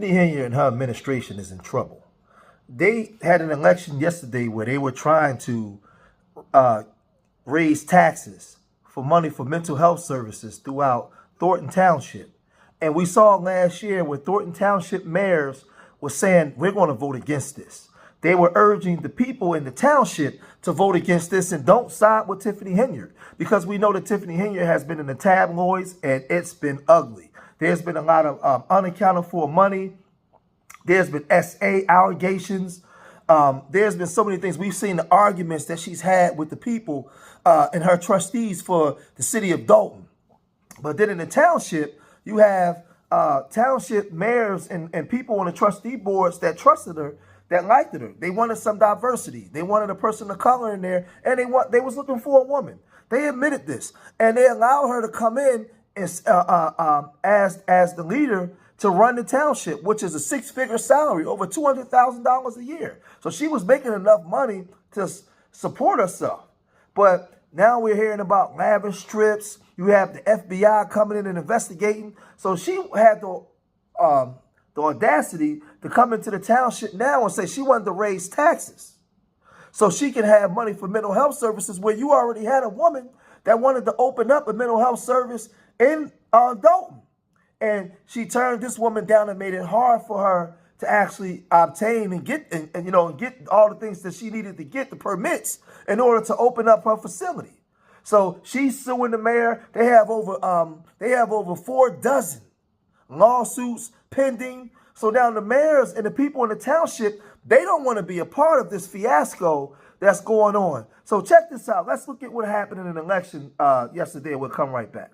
Tiffany Henyard and her administration is in trouble. They had an election yesterday where they were trying to raise taxes for money for mental health services throughout Dolton Township. And we saw last year where Dolton Township mayors were saying, we're going to vote against this. They were urging the people in the township to vote against this and don't side with Tiffany Henyard, because we know that Tiffany Henyard has been in the tabloids and it's been ugly. There's been a lot of unaccounted for money. There's been SA allegations. There's been so many things. We've seen the arguments that she's had with the people and her trustees for the city of Dolton. But then in the township, you have township mayors and people on the trustee boards that trusted her, that liked her. They wanted some diversity. They wanted a person of color in there, and they was looking for a woman. They admitted this, and they allowed her to come in as the leader to run the township, which is a six-figure salary, over $200,000 a year. So she was making enough money to support herself. But now we're hearing about lavish trips. You have the FBI coming in and investigating. So she had the audacity to come into the township now and say she wanted to raise taxes so she can have money for mental health services, where you already had a woman that wanted to open up a mental health service in Dolton. And she turned this woman down and made it hard for her to actually obtain and get and get all the things that she needed to get the permits in order to open up her facility. So she's suing the mayor. They have over 4 dozen lawsuits pending. So now the mayors and the people in the township, they don't want to be a part of this fiasco that's going on. So check this out. Let's look at what happened in an election yesterday. We'll come right back.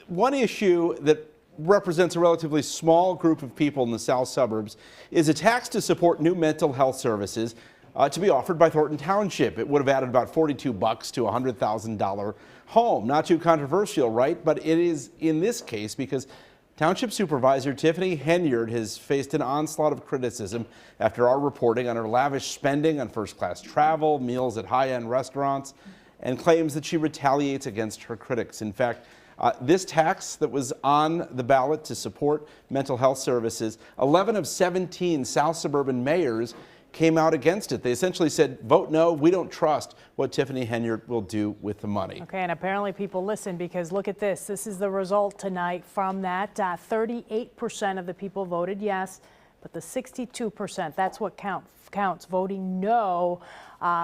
One issue that represents a relatively small group of people in the south suburbs is a tax to support new mental health services to be offered by Dolton Township. It would have added about $42 to a $100,000 home. Not too controversial, right? But it is in this case because Township Supervisor Tiffany Henyard has faced an onslaught of criticism after our reporting on her lavish spending on first-class travel, meals at high-end restaurants, and claims that she retaliates against her critics. In fact, this tax that was on the ballot to support mental health services, 11 of 17 South suburban mayors came out against it. They essentially said, vote no, we don't trust what Tiffany Henyard will do with the money. Okay, and apparently people listen, because look at this. This is the result tonight from that. 38% of the people voted yes, but the 62%, that's what counts, voting no,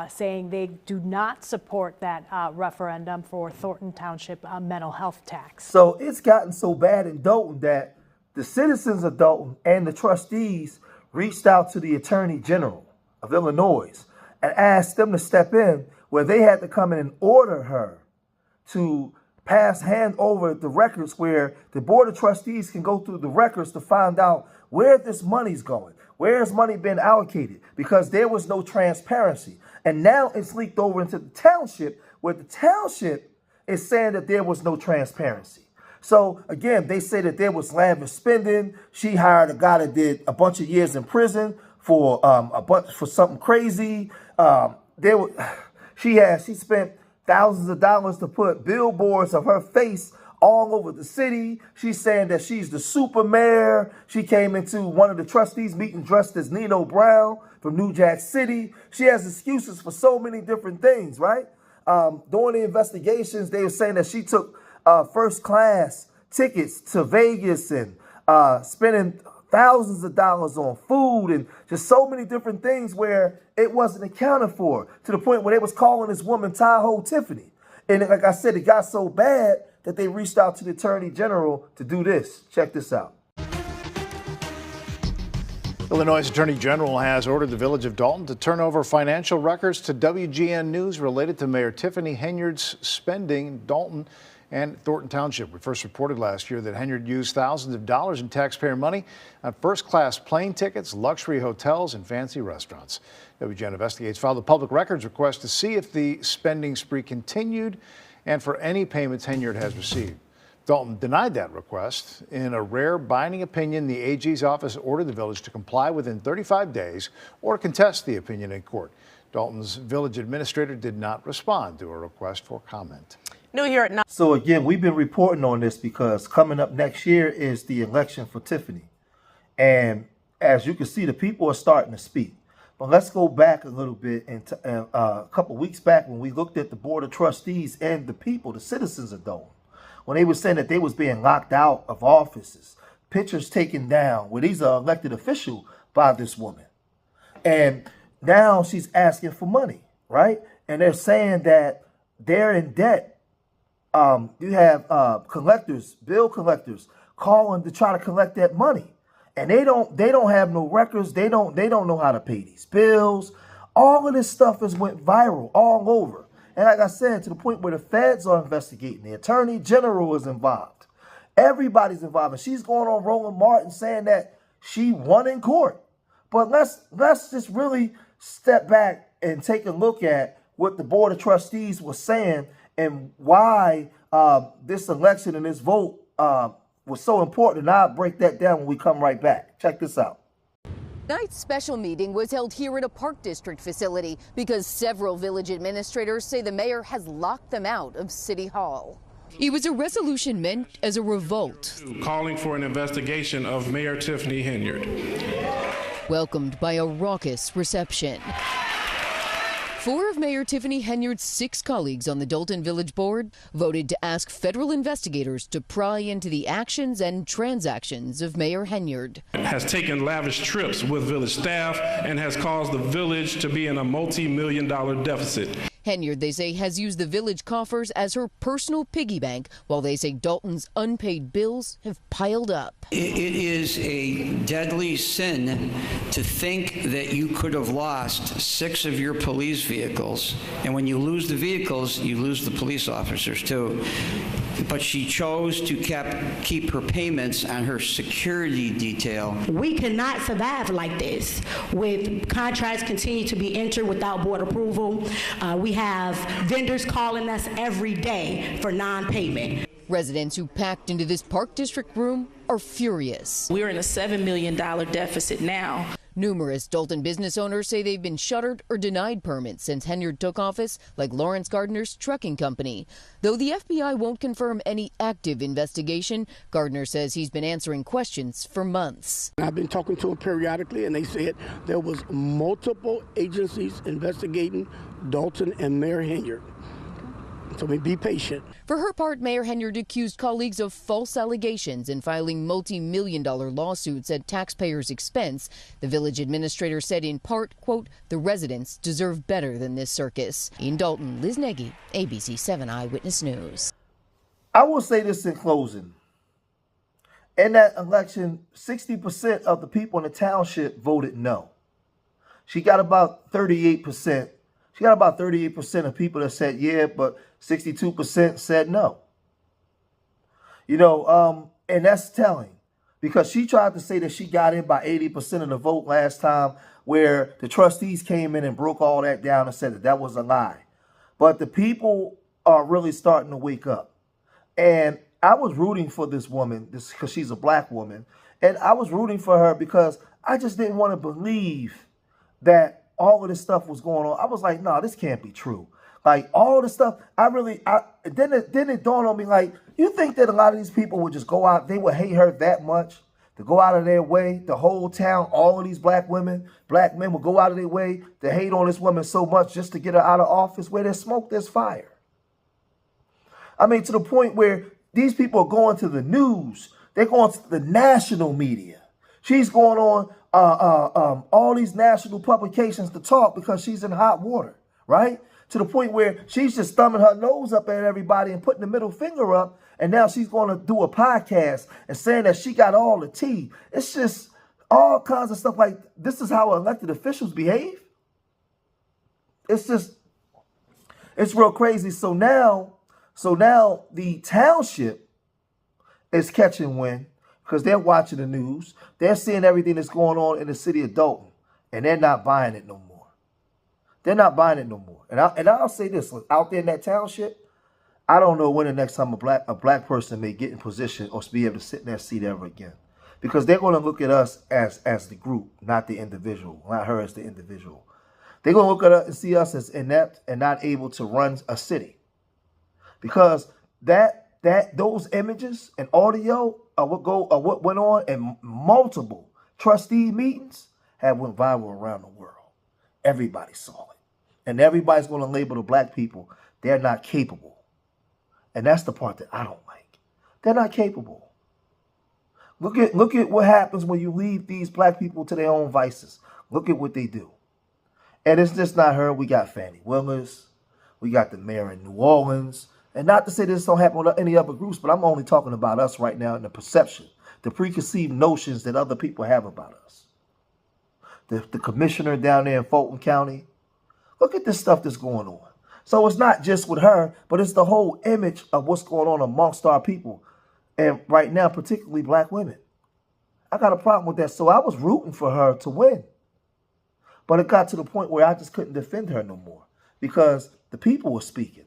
saying they do not support that referendum for Dolton Township mental health tax. So it's gotten so bad in Dolton that the citizens of Dolton and the trustees reached out to the Attorney General of Illinois and asked them to step in, where they had to come in and order her to hand over the records, where the Board of Trustees can go through the records to find out where this money's going, where has money been allocated, because there was no transparency. And now it's leaked over into the township, where the township is saying that there was no transparency. So again, they say that there was lavish spending. She hired a guy that did a bunch of years in prison for something crazy. She spent thousands of dollars to put billboards of her face all over the city. She's saying that she's the super mayor. She came into one of the trustees meeting dressed as Nino Brown from New Jack City. She has excuses for so many different things, right? During the investigations, they were saying that she took first class tickets to Vegas and spending thousands of dollars on food and just so many different things where it wasn't accounted for, to the point where they was calling this woman Tahoe Tiffany. And like I said, it got so bad that they reached out to the Attorney General to do this. Check this out. Illinois Attorney General has ordered the village of Dolton to turn over financial records to WGN News related to Mayor Tiffany Henyard's spending in Dolton and Dolton Township. We first reported last year that Henyard used thousands of dollars in taxpayer money on first-class plane tickets, luxury hotels, and fancy restaurants. WGN Investigates filed a public records request to see if the spending spree continued and for any payments Henyard has received. Dolton denied that request. In a rare binding opinion, the AG's office ordered the village to comply within 35 days or contest the opinion in court. Dolton's village administrator did not respond to a request for comment. New here at 9. So again, we've been reporting on this because coming up next year is the election for Tiffany. And as you can see, the people are starting to speak. But let's go back a little bit, and a couple weeks back when we looked at the Board of Trustees and the people, the citizens of Dolton, when they were saying that they was being locked out of offices, pictures taken down, where these are elected officials by this woman. And now she's asking for money, right? And they're saying that they're in debt. You have collectors, bill collectors, calling to try to collect that money. And they don't have no records. They don't know how to pay these bills. All of this stuff has went viral all over. And like I said, to the point where the feds are investigating, the attorney general is involved. Everybody's involved. And she's going on Roland Martin saying that she won in court. But let's just really step back and take a look at what the Board of Trustees was saying and why this election and this vote was so important. And I'll break that down when we come right back. Check this out. Tonight's special meeting was held here at a Park District facility because several village administrators say the mayor has locked them out of City Hall. It was a resolution meant as a revolt, calling for an investigation of Mayor Tiffany Henyard. Welcomed by a raucous reception. 4 of Mayor Tiffany Henyard's 6 colleagues on the Dolton Village Board voted to ask federal investigators to pry into the actions and transactions of Mayor Henyard. Has taken lavish trips with village staff and has caused the village to be in a multi-million-dollar deficit. Henyard, they say, has used the village coffers as her personal piggy bank, while they say Dolton's unpaid bills have piled up. It is a deadly sin to think that you could have lost 6 of your police vehicles. And when you lose the vehicles, you lose the police officers too. But she chose to keep her payments on her security detail. We cannot survive like this with contracts continue to be entered without board approval. We have vendors calling us every day for non-payment. Residents who packed into this Park District room are furious. We're in a $7 million deficit now. Numerous Dolton business owners say they've been shuttered or denied permits since Henyard took office, like Lawrence Gardner's trucking company. Though the FBI won't confirm any active investigation, Gardner says he's been answering questions for months. I've been talking to them periodically, and they said there was multiple agencies investigating Dolton and Mayor Henyard. So be patient. For her part, Mayor Henyard accused colleagues of false allegations and filing multi-million-dollar lawsuits at taxpayers' expense. The village administrator said in part, quote, the residents deserve better than this circus. In Dolton, Liz Nagy, ABC 7 Eyewitness News. I will say this in closing. In that election, 60% of the people in the township voted no. She got about 38%. She got about 38% of people that said yeah, but 62% said no. You know, and that's telling, because she tried to say that she got in by 80% of the vote last time, where the trustees came in and broke all that down and said that that was a lie. But the people are really starting to wake up. And I was rooting for this woman, because she's a black woman, and I was rooting for her because I just didn't want to believe that all of this stuff was going on. I was like, no, this can't be true. Like, all this stuff, then it dawned on me, like, you think that a lot of these people would just go out, they would hate her that much, to go out of their way, the whole town, all of these black men would go out of their way to hate on this woman so much just to get her out of office? Where there's smoke, there's fire. I mean, to the point where these people are going to the news. They're going to the national media. She's going on all these national publications to talk because she's in hot water, right? To the point where she's just thumbing her nose up at everybody and putting the middle finger up, and now she's going to do a podcast and saying that she got all the tea. It's just all kinds of stuff like this is how elected officials behave. It's real crazy. So now the township is catching wind, because they're watching the news. They're seeing everything that's going on in the city of Dolton, and they're not buying it no more. They're not buying it no more. And I'll say this, look, out there in that township, I don't know when the next time a black person may get in position or be able to sit in that seat ever again. Because they're going to look at us as the group, not the individual, not her as the individual. They're going to look at us and see us as inept and not able to run a city. Because those images and audio what went on in multiple trustee meetings have went viral around the world. Everybody saw it. And everybody's going to label the black people, they're not capable. And that's the part that I don't like. They're not capable. Look at what happens when you leave these black people to their own vices. Look at what they do. And it's just not her. We got Fannie Willis. We got the mayor in New Orleans. And not to say this don't happen with any other groups, but I'm only talking about us right now and the perception, the preconceived notions that other people have about us. The commissioner down there in Fulton County. Look at this stuff that's going on. So it's not just with her, but it's the whole image of what's going on amongst our people. And right now, particularly black women. I got a problem with that. So I was rooting for her to win. But it got to the point where I just couldn't defend her no more because the people were speaking.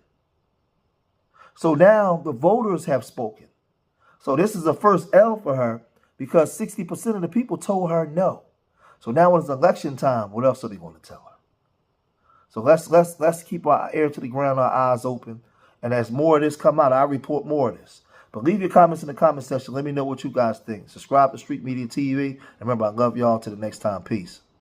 So now the voters have spoken. So this is the first L for her because 60% of the people told her no. So now when it's election time, what else are they going to tell her? So let's keep our ear to the ground, our eyes open. And as more of this come out, I'll report more of this. But leave your comments in the comment section. Let me know what you guys think. Subscribe to Street Media TV. And remember, I love y'all. Till the next time. Peace.